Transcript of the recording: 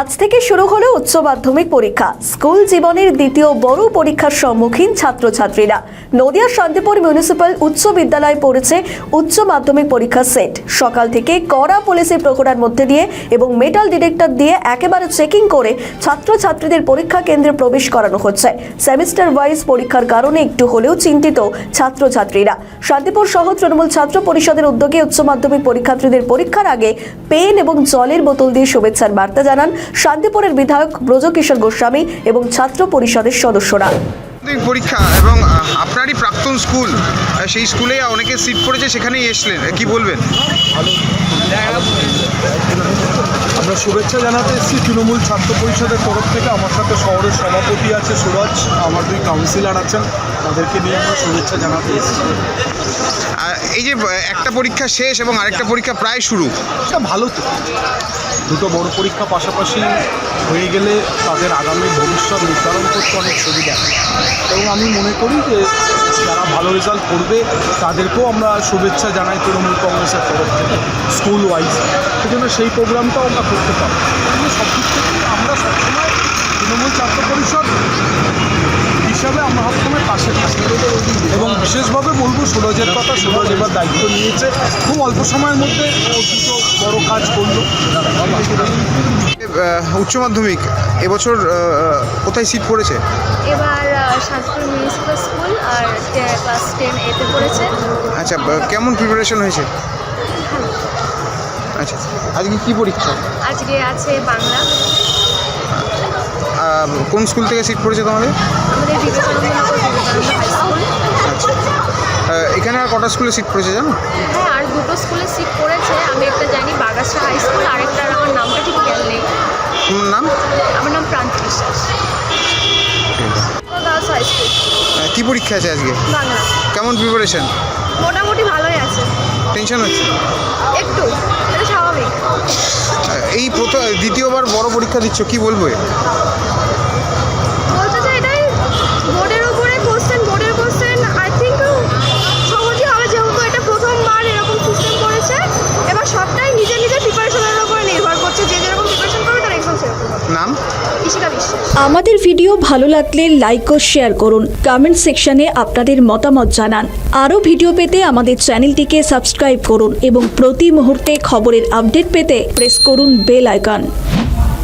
আজ থেকে শুরু হলো উচ্চ মাধ্যমিক পরীক্ষা। স্কুল জীবনের দ্বিতীয় বড় পরীক্ষার সম্মুখীন ছাত্রছাত্রীরা। নদিয়ার শান্তিপুর মিউনিসিপ্যাল উচ্চ বিদ্যালয়ে পড়েছে উচ্চ মাধ্যমিক পরীক্ষার সেট। সকাল থেকে কড়া পুলিশের প্রহরার মধ্যে দিয়ে এবং মেটাল ডিটেক্টর দিয়ে একেবারে চেকিং করে ছাত্রছাত্রীদের পরীক্ষা কেন্দ্রে প্রবেশ করানো হচ্ছে। সেমিস্টার ওয়াইজ পরীক্ষার কারণে একটু হলেও চিন্তিত ছাত্রছাত্রীরা। শান্তিপুর শহর তৃণমূল ছাত্র পরিষদের উদ্যোগে উচ্চ মাধ্যমিক পরীক্ষার্থীদের পরীক্ষার আগে পেন এবং জলের বোতল দিয়ে শুভেচ্ছার বার্তা জানান শান্তিপুরের বিধায়ক ব্রজকিশোর গোস্বামী এবং ছাত্র পরিষদের সদস্যরা। পরীক্ষা এবং আপনারই প্রাক্তন স্কুল, সেই স্কুলে অনেকে সিট পড়েছে, সেখানেই এসলেন, কি বলবেন? আমরা শুভেচ্ছা জানাতে এসেছি তৃণমূল ছাত্র পরিষদের তরফ থেকে। আমার সাথে শহরের সভাপতি আছে সুরজ, আমার দুই কাউন্সিলর আছেন, তাদেরকে নিয়ে আমরা শুভেচ্ছা জানাতে এসেছি। এই যে একটা পরীক্ষা শেষ এবং আরেকটা পরীক্ষা প্রায় শুরু, এটা ভালো তো। দুটো বড় পরীক্ষা পাশাপাশি হয়ে গেলে তাদের আগামী ভবিষ্যৎ নির্ধারণ করতে অনেক সুবিধা, এবং আমি মনে করি যে যারা ভালো রেজাল্ট করবে তাদেরকেও আমরা শুভেচ্ছা জানাই তৃণমূল কংগ্রেসের তরফ থেকে স্কুল ওয়াইজ। সেজন্য সেই প্রোগ্রামটাও আমরা করতে পারবো। সব দিক থেকে আমরা সবসময় তৃণমূল ছাত্র পরিষদ হিসাবে আমরা সবসময় পাশে থাকি, এবং বিশেষভাবে বলবো সুরজের কথা। সুরজ এবার দায়িত্ব নিয়েছে, খুব অল্প সময়ের মধ্যে ও দুটো বড় কাজ করলো। উচ্চ মাধ্যমিক এবছর কোথায় সিট পড়েছে? এবার শান্তিপুর মিউনিসিপ্যাল স্কুল আর ক্লাস 10A-তে পড়েছে। আচ্ছা, কেমন প্রিপারেশন হয়েছে? আচ্ছা, আজকে কি পরীক্ষা? আজকে আছে বাংলা। কোন স্কুল থেকে সিট পড়েছে তোমাদের? আমাদের বিবেকানন্দ হাই স্কুল। আচ্ছা, এখানে আর কটা স্কুলে সিট পড়েছে জানো? হ্যাঁ, আর দুটো স্কুলে সিট পড়েছে। আমি একটা জানি বাগাসা হাই স্কুল, আর একটার আমার নামটা ঠিক খেয়াল নেই। তোমার নাম? আমার নাম Pranti Biswas. Girls high school. কি পরীক্ষা আছে আজকে? বাংলা। কেমন প্রিপারেশন? মোটামুটি ভালোই আছে। টেনশন হচ্ছে? একটু, এটা স্বাভাবিক। এই দ্বিতীয়বার বড় পরীক্ষা দিচ্ছ, কি বলবো? বলতে চাই এটাই বোর্ডের উপরে কোশ্চেন, বোর্ডের কোশ্চেন আই থিঙ্ক সহজই হবে, যেহেতু এটা প্রথমবার এরকম সিস্টেম করেছে। এবার সবটাই নিজের নিজের প্রিপারেশনের উপরে নির্ভর করছে, যে যেরকম প্রিপারেশন করবে তার এক্সাম সেরকম হবে। নাম? ইশিকা বিশ্বাস। আমাদের ভিডিও ভালো লাগলে লাইক ও শেয়ার করুন। কমেন্ট সেকশনে আপনাদের মতামত জানান। আরও ভিডিও পেতে আমাদের চ্যানেলটিকে সাবস্ক্রাইব করুন এবং প্রতি মুহূর্তে খবরের আপডেট পেতে প্রেস করুন বেল আইকন।